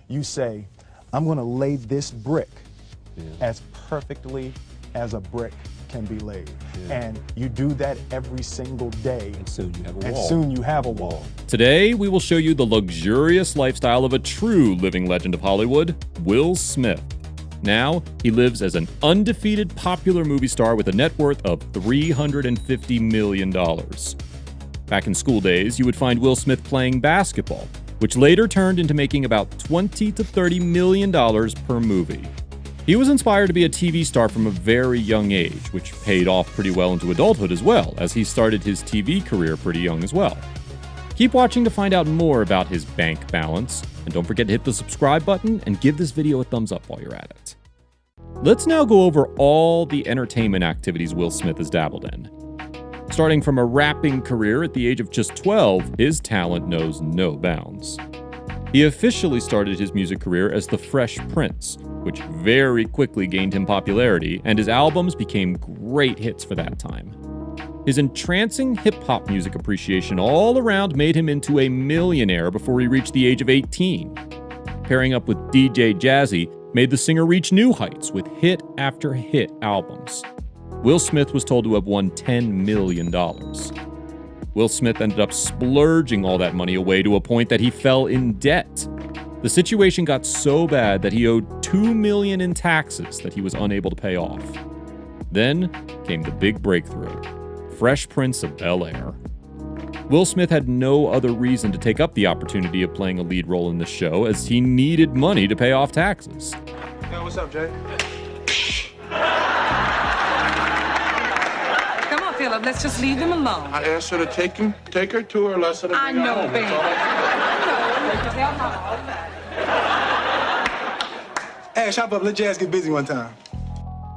you say, I'm going to lay this brick as perfectly as a brick can be laid. And you do that every single day. And soon you have a wall. And soon you have a wall. Today, we will show you the luxurious lifestyle of a true living legend of Hollywood, Will Smith. Now, he lives as an undefeated popular movie star with a net worth of $350 million. Back in school days, you would find Will Smith playing basketball, which later turned into making about $20 to $30 million per movie. He was inspired to be a TV star from a very young age, which paid off pretty well into adulthood as well, as he started his TV career pretty young as well. Keep watching to find out more about his bank balance, and don't forget to hit the subscribe button and give this video a thumbs up while you're at it. Let's now go over all the entertainment activities Will Smith has dabbled in. Starting from a rapping career at the age of just 12, his talent knows no bounds. He officially started his music career as the Fresh Prince, which very quickly gained him popularity, and his albums became great hits for that time. His entrancing hip-hop music appreciation all around made him into a millionaire before he reached the age of 18. Pairing up with DJ Jazzy made the singer reach new heights with hit after hit albums. Will Smith was told to have won $10 million. Will Smith ended up splurging all that money away to a point that he fell in debt. The situation got so bad that he owed $2 million in taxes that he was unable to pay off. Then came the big breakthrough, Fresh Prince of Bel-Air. Will Smith had no other reason to take up the opportunity of playing a lead role in the show, as he needed money to pay off taxes. Yo, what's up, Jay? Philip, let's just leave them alone. I asked her to take her to her lesson. I know, baby. Hey, shop up, let Jazz get busy one time.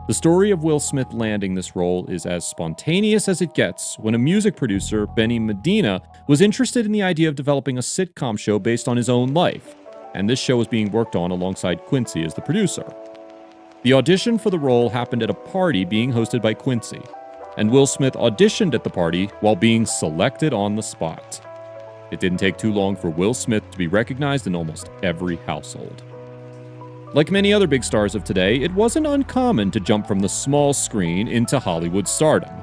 The story of Will Smith landing this role is as spontaneous as it gets when a music producer, Benny Medina, was interested in the idea of developing a sitcom show based on his own life, and this show was being worked on alongside Quincy as the producer. The audition for the role happened at a party being hosted by Quincy, and Will Smith auditioned at the party while being selected on the spot. It didn't take too long for Will Smith to be recognized in almost every household. Like many other big stars of today, it wasn't uncommon to jump from the small screen into Hollywood stardom.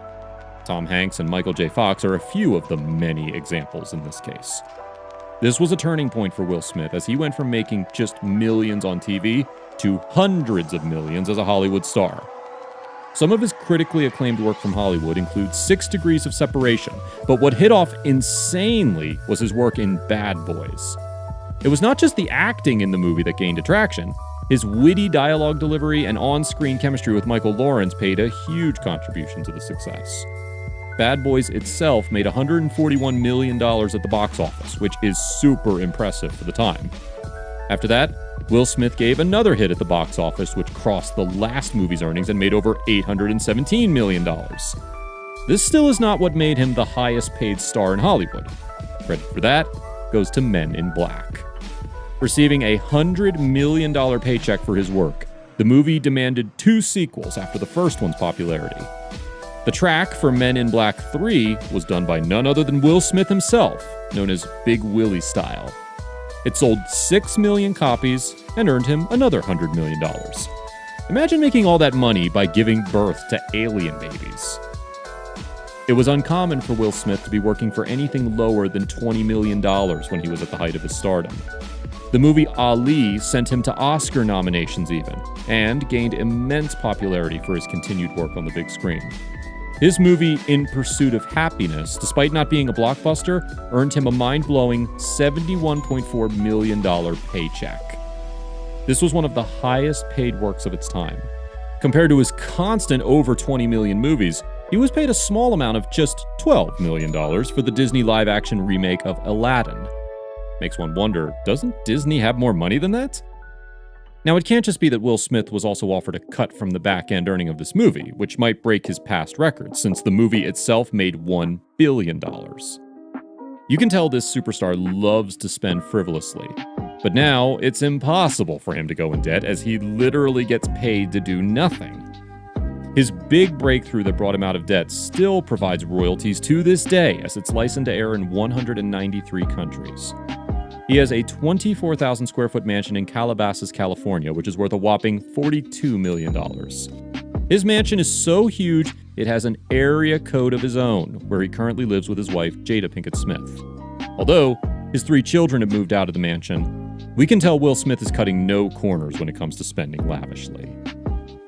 Tom Hanks and Michael J. Fox are a few of the many examples in this case. This was a turning point for Will Smith as he went from making just millions on TV to hundreds of millions as a Hollywood star. Some of his critically acclaimed work from Hollywood includes 6 Degrees of Separation, but what hit off insanely was his work in Bad Boys. It was not just the acting in the movie that gained attraction. His witty dialogue delivery and on-screen chemistry with Michael Lawrence paid a huge contribution to the success. Bad Boys itself made $141 million at the box office, which is super impressive for the time. After that, Will Smith gave another hit at the box office, which crossed the last movie's earnings and made over $817 million. This still is not what made him the highest paid star in Hollywood. Credit for that goes to Men in Black. Receiving a $100 million paycheck for his work, the movie demanded 2 sequels after the first one's popularity. The track for Men in Black 3 was done by none other than Will Smith himself, known as Big Willie Style. It sold 6 million copies and earned him another $100 million. Imagine making all that money by giving birth to alien babies. It was uncommon for Will Smith to be working for anything lower than $20 million when he was at the height of his stardom. The movie Ali sent him to Oscar nominations even, and gained immense popularity for his continued work on the big screen. His movie In Pursuit of Happiness, despite not being a blockbuster, earned him a mind-blowing $71.4 million paycheck. This was one of the highest-paid works of its time. Compared to his constant over 20 million movies, he was paid a small amount of just $12 million for the Disney live-action remake of Aladdin. Makes one wonder, doesn't Disney have more money than that? Now, it can't just be that Will Smith was also offered a cut from the back-end earning of this movie, which might break his past record, since the movie itself made $1 billion. You can tell this superstar loves to spend frivolously, but now it's impossible for him to go in debt, as he literally gets paid to do nothing. His big breakthrough that brought him out of debt still provides royalties to this day, as it's licensed to air in 193 countries. He has a 24,000 square foot mansion in Calabasas, California, which is worth a whopping $42 million. His mansion is so huge, it has an area code of his own, where he currently lives with his wife, Jada Pinkett Smith. Although his 3 children have moved out of the mansion, we can tell Will Smith is cutting no corners when it comes to spending lavishly.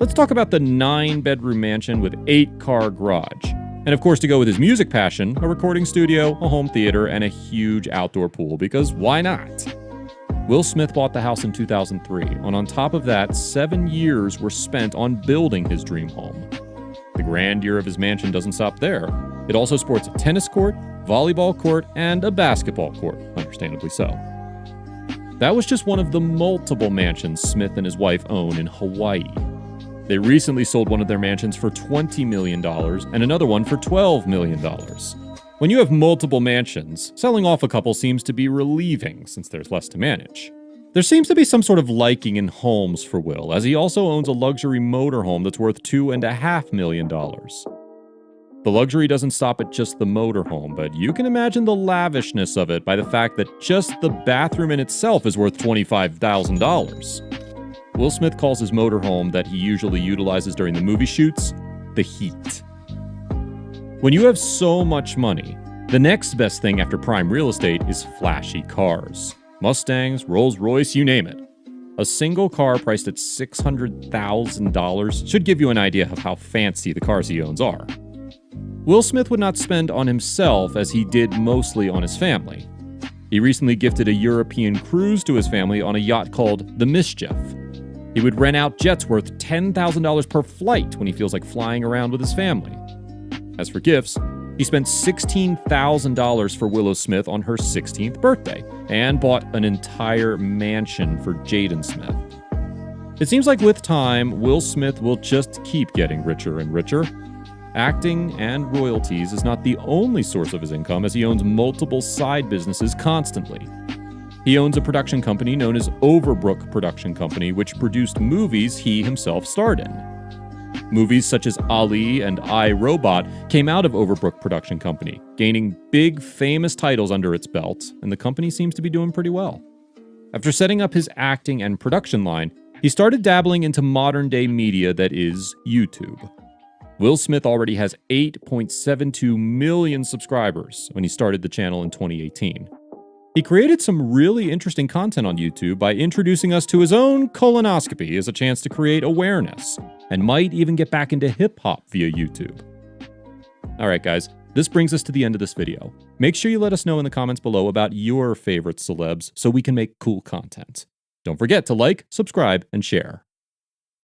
Let's talk about the 9-bedroom mansion with 8-car garage. And of course, to go with his music passion, a recording studio, a home theater, and a huge outdoor pool, because why not? Will Smith bought the house in 2003, and on top of that, 7 years were spent on building his dream home. The grandeur of his mansion doesn't stop there. It also sports a tennis court, volleyball court, and a basketball court, understandably so. That was just one of the multiple mansions Smith and his wife own in Hawaii. They recently sold one of their mansions for $20 million and another one for $12 million. When you have multiple mansions, selling off a couple seems to be relieving since there's less to manage. There seems to be some sort of liking in homes for Will, as he also owns a luxury motorhome that's worth $2.5 million. The luxury doesn't stop at just the motorhome, but you can imagine the lavishness of it by the fact that just the bathroom in itself is worth $25,000. Will Smith calls his motorhome that he usually utilizes during the movie shoots the Heat. When you have so much money, the next best thing after prime real estate is flashy cars. Mustangs, Rolls-Royce, you name it. A single car priced at $600,000 should give you an idea of how fancy the cars he owns are. Will Smith would not spend on himself as he did mostly on his family. He recently gifted a European cruise to his family on a yacht called the Mischief. He would rent out jets worth $10,000 per flight when he feels like flying around with his family. As for gifts, he spent $16,000 for Willow Smith on her 16th birthday and bought an entire mansion for Jaden Smith. It seems like with time, Will Smith will just keep getting richer and richer. Acting and royalties is not the only source of his income, as he owns multiple side businesses constantly. He owns a production company known as Overbrook Production Company, which produced movies he himself starred in. Movies such as Ali and I, Robot came out of Overbrook Production Company, gaining big, famous titles under its belt, and the company seems to be doing pretty well. After setting up his acting and production line, he started dabbling into modern-day media that is YouTube. Will Smith already has 8.72 million subscribers when he started the channel in 2018. He created some really interesting content on YouTube by introducing us to his own colonoscopy as a chance to create awareness, and might even get back into hip-hop via YouTube. Alright guys, this brings us to the end of this video. Make sure you let us know in the comments below about your favorite celebs so we can make cool content. Don't forget to like, subscribe, and share.